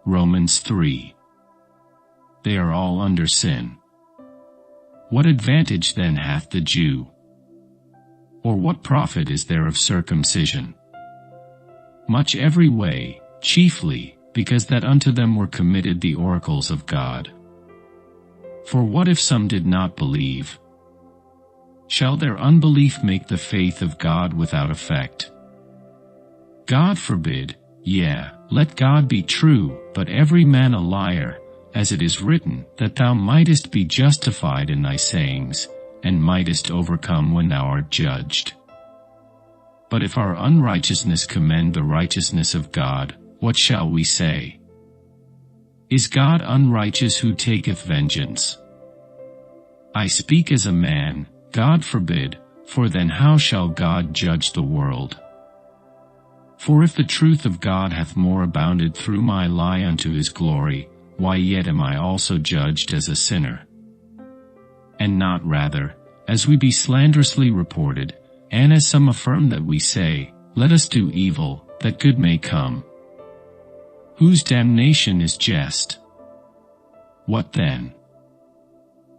Romans 3. They are all under sin. What advantage then hath the Jew? Or what profit is there of circumcision? Much every way, chiefly, because that unto them were committed the oracles of God. For what if some did not believe? Shall their unbelief make the faith of God without effect? God forbid, yea, let God be true, but every man a liar, as it is written, that thou mightest be justified in thy sayings, and mightest overcome when thou art judged. But if our unrighteousness commend the righteousness of God, what shall we say? Is God unrighteous who taketh vengeance? I speak as a man, God forbid, for then how shall God judge the world? For if the truth of God hath more abounded through my lie unto his glory, why yet am I also judged as a sinner? And not rather, as we be slanderously reported, and as some affirm that we say, let us do evil, that good may come. Whose damnation is just? What then?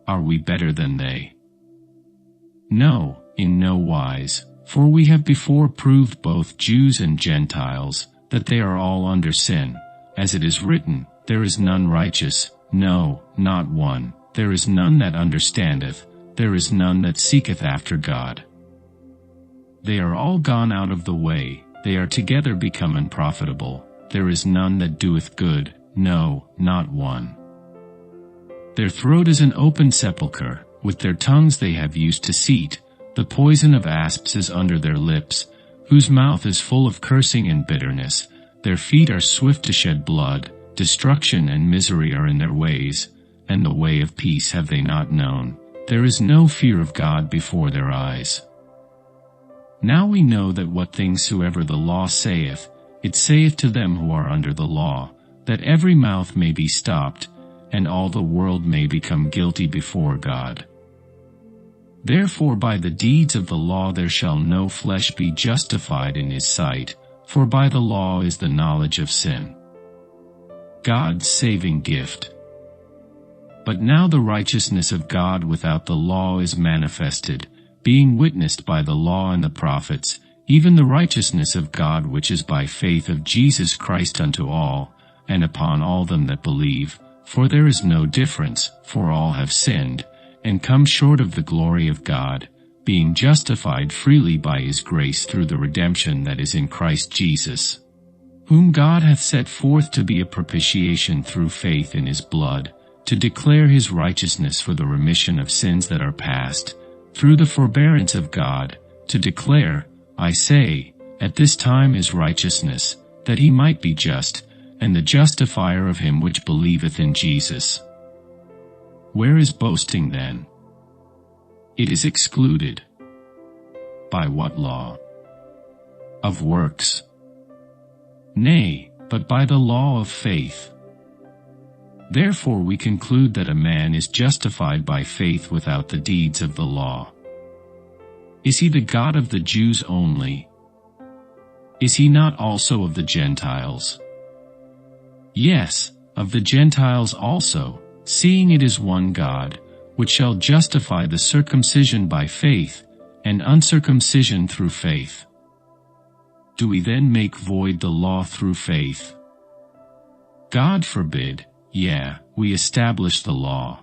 Are we better than they? No, in no wise, for we have before proved both Jews and Gentiles, that they are all under sin, as it is written, there is none righteous, no, not one, there is none that understandeth, there is none that seeketh after God. They are all gone out of the way, they are together become unprofitable, there is none that doeth good, no, not one. Their throat is an open sepulchre, with their tongues they have used deceit, the poison of asps is under their lips, whose mouth is full of cursing and bitterness, their feet are swift to shed blood, destruction and misery are in their ways, and the way of peace have they not known, there is no fear of God before their eyes. Now we know that what things soever the law saith, it saith to them who are under the law, that every mouth may be stopped, and all the world may become guilty before God. Therefore by the deeds of the law there shall no flesh be justified in his sight, for by the law is the knowledge of sin. God's saving gift. But now the righteousness of God without the law is manifested, being witnessed by the law and the prophets, even the righteousness of God which is by faith of Jesus Christ unto all, and upon all them that believe, for there is no difference, for all have sinned, and come short of the glory of God, being justified freely by his grace through the redemption that is in Christ Jesus, whom God hath set forth to be a propitiation through faith in his blood, to declare his righteousness for the remission of sins that are past, through the forbearance of God, to declare, I say, at this time his righteousness, that he might be just, and the justifier of him which believeth in Jesus. Where is boasting then? It is excluded. By what law? Of works? Nay, but by the law of faith. Therefore we conclude that a man is justified by faith without the deeds of the law. Is he the God of the Jews only? Is he not also of the Gentiles? Yes, of the Gentiles also, seeing it is one God, which shall justify the circumcision by faith, and uncircumcision through faith. Do we then make void the law through faith? God forbid, yea, we establish the law.